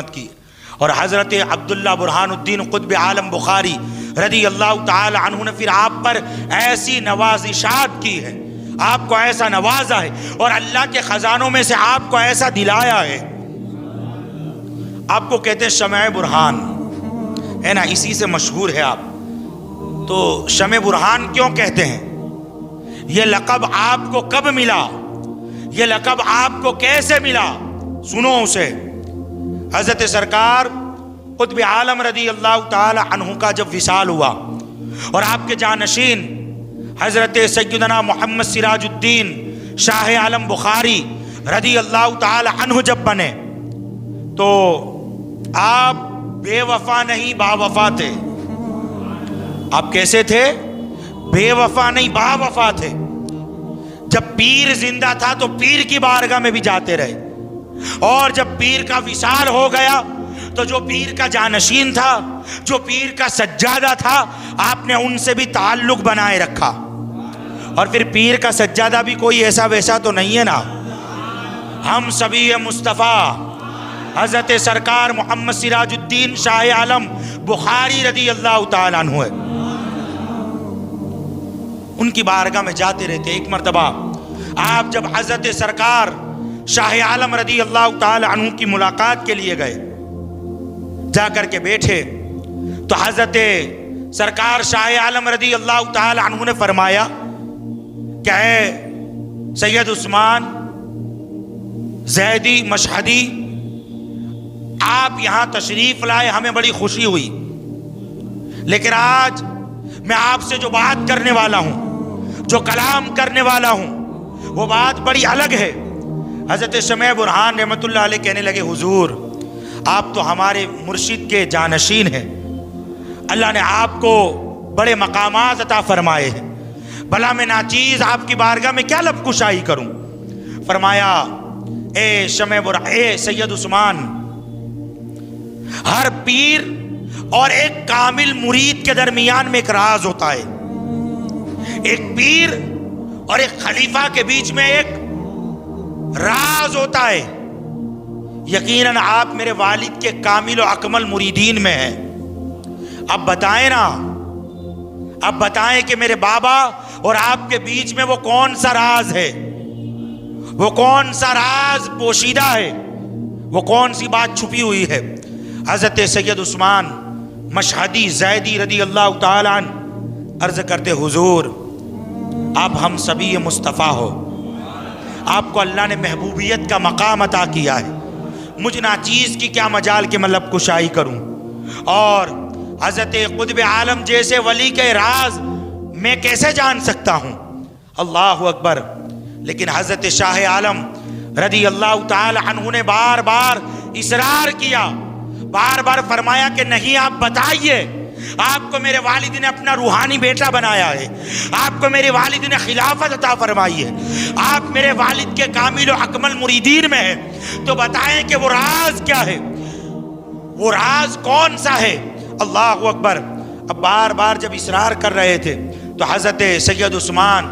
کی، اور حضرت عبداللہ برہان الدین قطب عالم بخاری رضی اللہ تعالی عنہ نے پھر آپ پر ایسی نوازشات کی ہے، آپ کو ایسا نوازا ہے اور اللہ کے خزانوں میں سے آپ کو ایسا دلایا ہے. آپ کو کہتے ہیں شمع برہان ہے نا، اسی سے مشہور ہے آپ. تو شمع برہان کیوں کہتے ہیں؟ یہ لقب آپ کو کب ملا؟ یہ لقب آپ کو کیسے ملا؟ سنو اسے. حضرت سرکار قطب عالم رضی اللہ تعالی عنہ کا جب وصال ہوا اور آپ کے جانشین حضرت سیدنا محمد سراج الدین شاہ عالم بخاری رضی اللہ تعالی عنہ جب بنے تو آپ بے وفا نہیں با وفا تھے. آپ کیسے تھے؟ بے وفا نہیں با وفا تھے. جب پیر زندہ تھا تو پیر کی بارگاہ میں بھی جاتے رہے، اور جب پیر کا وصال ہو گیا تو جو پیر کا جانشین تھا، جو پیر کا سجادہ تھا، آپ نے ان سے بھی تعلق بنائے رکھا. اور پھر پیر کا سجادہ بھی کوئی ایسا ویسا تو نہیں ہے نا، ہم سبی مصطفیٰ حضرت سرکار محمد سراج الدین شاہ عالم بخاری رضی اللہ تعالیٰ عنہ ہے. ان کی بارگاہ میں جاتے رہتے. ایک مرتبہ آپ جب حضرت سرکار شاہ عالم رضی اللہ تعالی عنہ کی ملاقات کے لیے گئے، جا کر کے بیٹھے تو حضرت سرکار شاہ عالم رضی اللہ تعالی عنہ نے فرمایا کہ اے سید عثمان زیدی مشہدی، آپ یہاں تشریف لائے، ہمیں بڑی خوشی ہوئی، لیکن آج میں آپ سے جو بات کرنے والا ہوں، جو کلام کرنے والا ہوں، وہ بات بڑی الگ ہے. حضرت شمع برہان رحمت اللہ علیہ کہنے لگے حضور آپ تو ہمارے مرشد کے جانشین ہیں، اللہ نے آپ کو بڑے مقامات عطا فرمائے ہیں، بھلا میں ناچیز آپ کی بارگاہ میں کیا لب کشائی کروں؟ فرمایا اے شمع برہان، اے سید عثمان، ہر پیر اور ایک کامل مرید کے درمیان میں ایک راز ہوتا ہے. ایک پیر اور ایک خلیفہ کے بیچ میں ایک راز ہوتا ہے. یقیناً آپ میرے والد کے کامل و اکمل مریدین میں ہیں. اب بتائیں نا، اب بتائیں کہ میرے بابا اور آپ کے بیچ میں وہ کون سا راز ہے، وہ کون سا راز پوشیدہ ہے، وہ کون سی بات چھپی ہوئی ہے؟ حضرت سید عثمان مشہدی زیدی رضی اللہ تعالیٰ عنہ عرض کرتے حضور آپ ہم سبی مصطفیٰ ہو، آپ کو اللہ نے محبوبیت کا مقام عطا کیا ہے، مجھ ناچیز کی کیا مجال کہ میں لب کشائی کروں، اور حضرت قطب عالم جیسے ولی کے راز میں کیسے جان سکتا ہوں؟ اللہ اکبر. لیکن حضرت شاہ عالم رضی اللہ تعالی عنہ نے بار بار اصرار کیا، بار بار فرمایا کہ نہیں آپ بتائیے، آپ کو میرے والد نے اپنا روحانی بیٹا بنایا ہے، آپ کو میرے والد نے خلافت عطا فرمائی ہے، آپ میرے والد کے کامل و اکمل مریدین میں ہیں، تو بتائیں کہ وہ راز کیا ہے، وہ راز کون سا ہے؟ اللہ اکبر. اب بار بار جب اصرار کر رہے تھے تو حضرت سید عثمان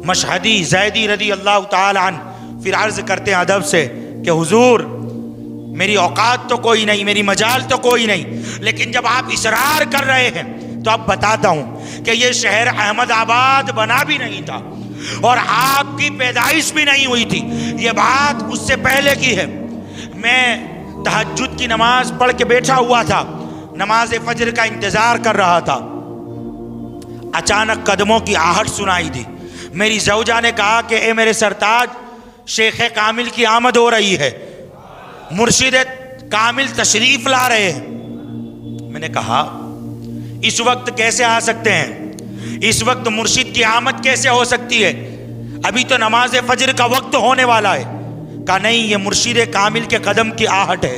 مشہدی زیدی رضی اللہ تعالی عنہ پھر عرض کرتے ہیں ادب سے کہ حضور میری اوقات تو کوئی نہیں، میری مجال تو کوئی نہیں، لیکن جب آپ اصرار کر رہے ہیں تو اب بتاتا ہوں کہ یہ شہر احمد آباد بنا بھی نہیں تھا اور آپ کی پیدائش بھی نہیں ہوئی تھی، یہ بات اس سے پہلے کی ہے. میں تہجد کی نماز پڑھ کے بیٹھا ہوا تھا، نماز فجر کا انتظار کر رہا تھا، اچانک قدموں کی آہٹ سنائی دی. میری زوجہ نے کہا کہ اے میرے سرتاج، شیخ کامل کی آمد ہو رہی ہے، مرشد کامل تشریف لا رہے ہیں. میں نے کہا اس وقت کیسے آ سکتے ہیں، اس وقت مرشد کی آمد کیسے ہو سکتی ہے، ابھی تو نماز فجر کا وقت ہونے والا ہے. کہا نہیں، یہ مرشد کامل کے قدم کی آہٹ ہے.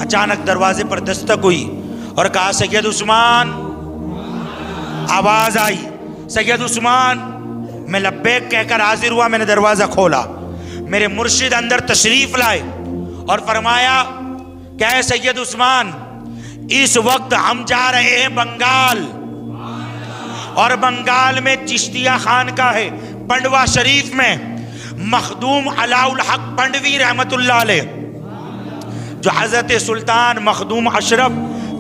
اچانک دروازے پر دستک ہوئی اور کہا سید عثمان. آواز آئی سید عثمان. میں لبیک کہہ کر حاضر ہوا، میں نے دروازہ کھولا، میرے مرشد اندر تشریف لائے اور فرمایا کہ اے سید عثمان، اس وقت ہم جا رہے ہیں بنگال، اور بنگال میں چشتیہ خانقاہ ہے پنڈوا شریف میں مخدوم علاء الحق پنڈوی رحمت اللہ علیہ جو حضرت سلطان مخدوم اشرف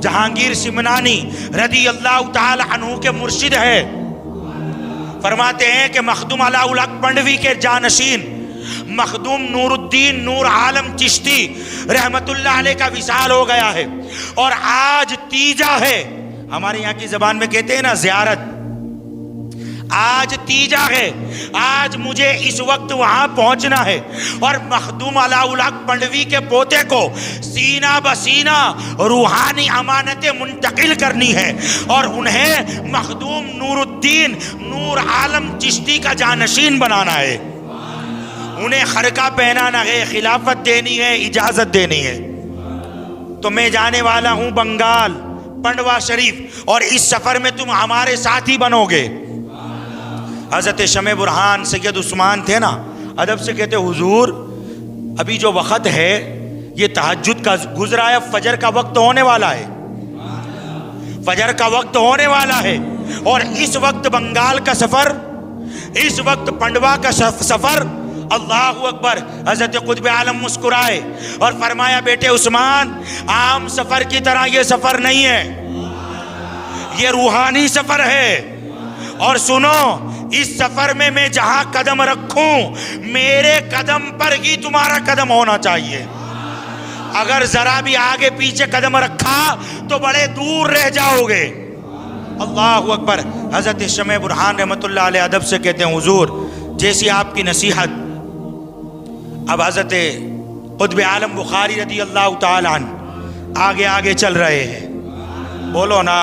جہانگیر سمنانی رضی اللہ تعالی عنہ کے مرشد ہے، فرماتے ہیں کہ مخدوم علاء الحق پنڈوی کے جانشین مخدوم نور الدین نور عالم چشتی رحمت اللہ علیہ کا وصال ہو گیا ہے، اور آج تیجا ہے، ہمارے یہاں کی زبان میں کہتے ہیں نا زیارت، آج تیجا ہے، آج مجھے اس وقت وہاں پہنچنا ہے اور مخدوم علاء الحق پنڈوی کے پوتے کو سینہ بسینہ روحانی امانتیں منتقل کرنی ہے اور انہیں مخدوم نور الدین نور عالم چشتی کا جانشین بنانا ہے، انہیں خرقہ پہنانا ہے، خلافت دینی ہے، اجازت دینی ہے۔ تو میں جانے والا ہوں بنگال پنڈوا شریف، اور اس سفر میں تم ہمارے ساتھی بنو گے۔ حضرت شمع برہان سید عثمان تھے نا، ادب سے کہتے حضور ابھی جو وقت ہے یہ تہجد کا گزرا ہے، فجر کا وقت ہونے والا ہے، فجر کا وقت ہونے والا ہے، اور اس وقت بنگال کا سفر، اس وقت پنڈوا کا سفر، اللہ اکبر۔ حضرت قطب عالم مسکرائے اور فرمایا بیٹے عثمان، عام سفر کی طرح یہ سفر نہیں ہے، یہ روحانی سفر ہے، اور سنو اس سفر میں جہاں قدم رکھوں میرے قدم پر ہی تمہارا قدم ہونا چاہیے، اگر ذرا بھی آگے پیچھے قدم رکھا تو بڑے دور رہ جاؤ گے۔ اللہ اکبر۔ حضرت شمع برہان رحمت اللہ علیہ ادب سے کہتے ہیں حضور جیسی آپ کی نصیحت۔ اب حضرت قطب عالم بخاری رضی اللہ تعالی عنہ آگے آگے چل رہے ہیں، بولو نا،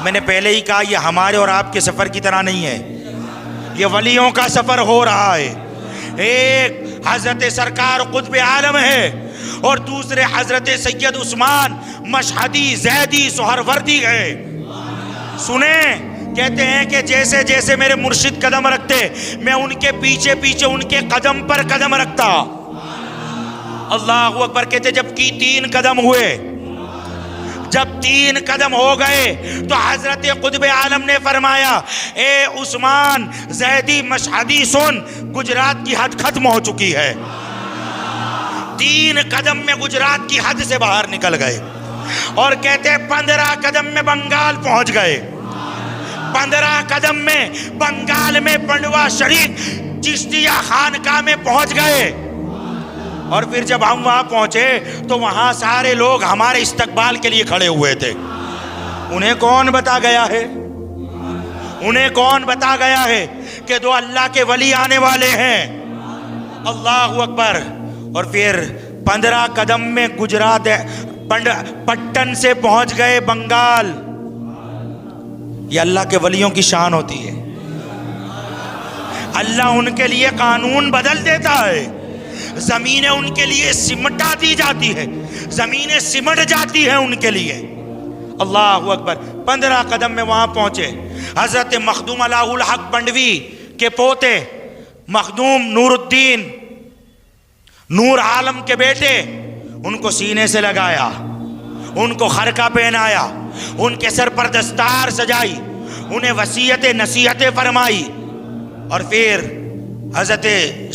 میں نے پہلے ہی کہا یہ ہمارے اور آپ کے سفر کی طرح نہیں ہے، یہ ولیوں کا سفر ہو رہا ہے، ایک حضرت سرکار قطب عالم ہے اور دوسرے حضرت سید عثمان مشہدی زیدی سہروردی ہے۔ سنیں، کہتے ہیں کہ جیسے جیسے میرے مرشد قدم رکھتے میں ان کے پیچھے پیچھے ان کے قدم پر قدم رکھتا۔ اللہ اکبر۔ کہتے جب کی 3 قدم ہوئے، جب 3 قدم ہو گئے تو حضرت قطب عالم نے فرمایا اے عثمان زیدی مشہدی سن، گجرات کی حد ختم ہو چکی ہے۔ 3 قدم میں گجرات کی حد سے باہر نکل گئے، اور کہتے 15 قدم میں بنگال پہنچ گئے، 15 قدم میں بنگال میں پنڈوا شریف چشتیہ خانقاہ میں پہنچ گئے۔ اور پھر جب ہم وہاں پہنچے تو وہاں سارے لوگ ہمارے استقبال کے لیے کھڑے ہوئے تھے۔ انہیں کون بتا گیا ہے، انہیں کون بتا گیا ہے کہ 2 اللہ کے ولی آنے والے ہیں؟ اللہ اکبر۔ اور پھر 15 قدم میں گجرات پٹن سے پہنچ گئے بنگال۔ یہ اللہ کے ولیوں کی شان ہوتی ہے، اللہ ان کے لیے قانون بدل دیتا ہے، زمینیں ان کے لیے سمٹا دی جاتی ہے، زمینیں سمٹ جاتی ہیں ان کے لیے۔ اللہ اکبر۔ 15 قدم میں وہاں پہنچے، حضرت مخدوم علاء الحق پنڈوی کے پوتے مخدوم نور الدین نور عالم کے بیٹے، ان کو سینے سے لگایا، ان کو خرقہ پہنایا، ان کے سر پر دستار سجائی، انہیں وصیت نصیحتیں فرمائی، اور پھر حضرت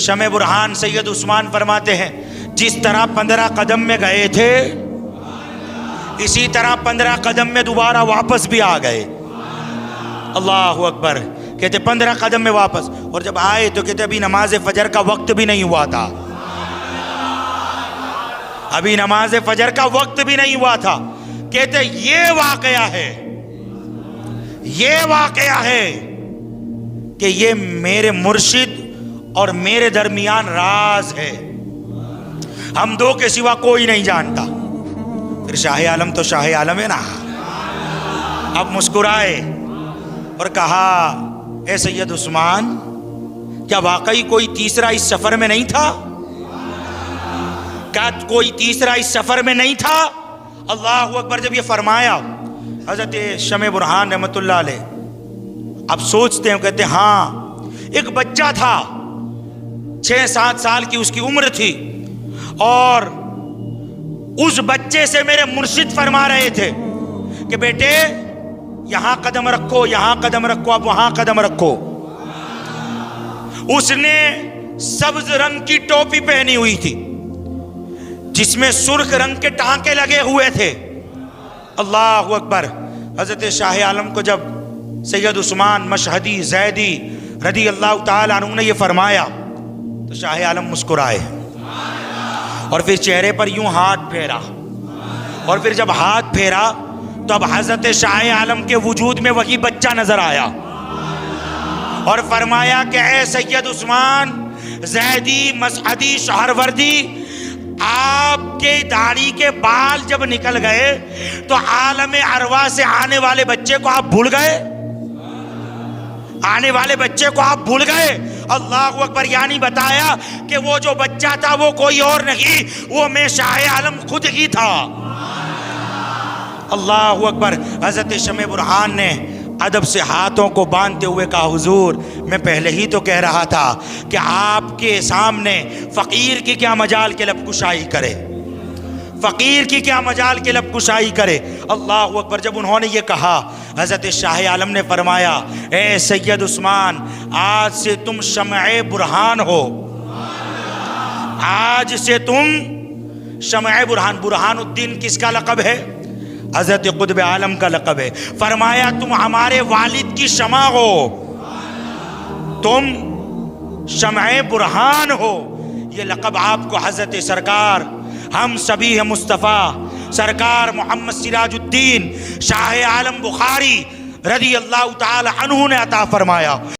شمع برہان سید عثمان فرماتے ہیں جس طرح 15 قدم میں گئے تھے اسی طرح 15 قدم میں دوبارہ واپس بھی آ گئے۔ اللہ اکبر۔ کہتے 15 قدم میں واپس، اور جب آئے تو کہتے ابھی نماز فجر کا وقت بھی نہیں ہوا تھا، ابھی نماز فجر کا وقت بھی نہیں ہوا تھا۔ کہتے یہ واقعہ ہے، یہ واقعہ ہے کہ یہ میرے مرشد اور میرے درمیان راز ہے، ہم 2 کے سوا کوئی نہیں جانتا۔ پھر شاہ عالم تو شاہ عالم ہے نا، اب مسکرائے اور کہا اے سید عثمان، کیا واقعی کوئی تیسرا اس سفر میں نہیں تھا؟ کیا کوئی تیسرا اس سفر میں نہیں تھا؟ اللہ اکبر۔ جب یہ فرمایا حضرت شمع برہان رحمت اللہ علیہ اب سوچتے ہیں، کہتے ہاں ایک بچہ تھا، 6-7 سال کی اس کی عمر تھی، اور اس بچے سے میرے مرشد فرما رہے تھے کہ بیٹے یہاں قدم رکھو، یہاں قدم رکھو، اب وہاں قدم رکھو۔ اس نے سبز رنگ کی ٹوپی پہنی ہوئی تھی، جس میں سرخ رنگ کے ٹانکے لگے ہوئے تھے. اللہ اکبر. حضرت شاہ عالم کو جب سید عثمان مشہدی زیدی رضی اللہ تعالی عنہ نے یہ فرمایا تو شاہ عالم مسکرائے اور پھر چہرے پر یوں ہاتھ پھیرا, اور پھر جب ہاتھ پھیرا تو اب حضرت شاہ عالم کے وجود میں وہی بچہ نظر آیا اور فرمایا کہ اے سید عثمان زیدی مسعدی شہروردی, آپ کے داڑھی کے بال جب نکل گئے تو عالم ارواح سے آنے والے بچے کو آپ بھول گئے, آنے والے بچے کو آپ بھول گئے. اللہ اکبر. یعنی بتایا کہ وہ جو بچہ تھا وہ کوئی اور نہیں, وہ میں شاہ عالم خود ہی تھا. اللہ اکبر. حضرت شمع برہان نے ادب سے ہاتھوں کو باندھتے ہوئے کہا حضور میں پہلے ہی تو کہہ رہا تھا کہ آپ کے سامنے فقیر کی کیا مجال کے لب کشائی کرے, فقیر کی کیا مجال کے لب کشائی کرے. اللہ اکبر. جب انہوں نے یہ کہا حضرت شاہ عالم نے فرمایا اے سید عثمان آج سے تم شمع برہان ہو, آج سے تم شمع برہان. برہان الدین کس کا لقب ہے؟ حضرت قطب عالم کا لقب ہے. فرمایا تم ہمارے والد کی شمع ہو, تم شمع برہان ہو. یہ لقب آپ کو حضرت سرکار ہم سبھی مصطفیٰ سرکار محمد سراج الدین شاہ عالم بخاری رضی اللہ تعالی عنہ نے عطا فرمایا.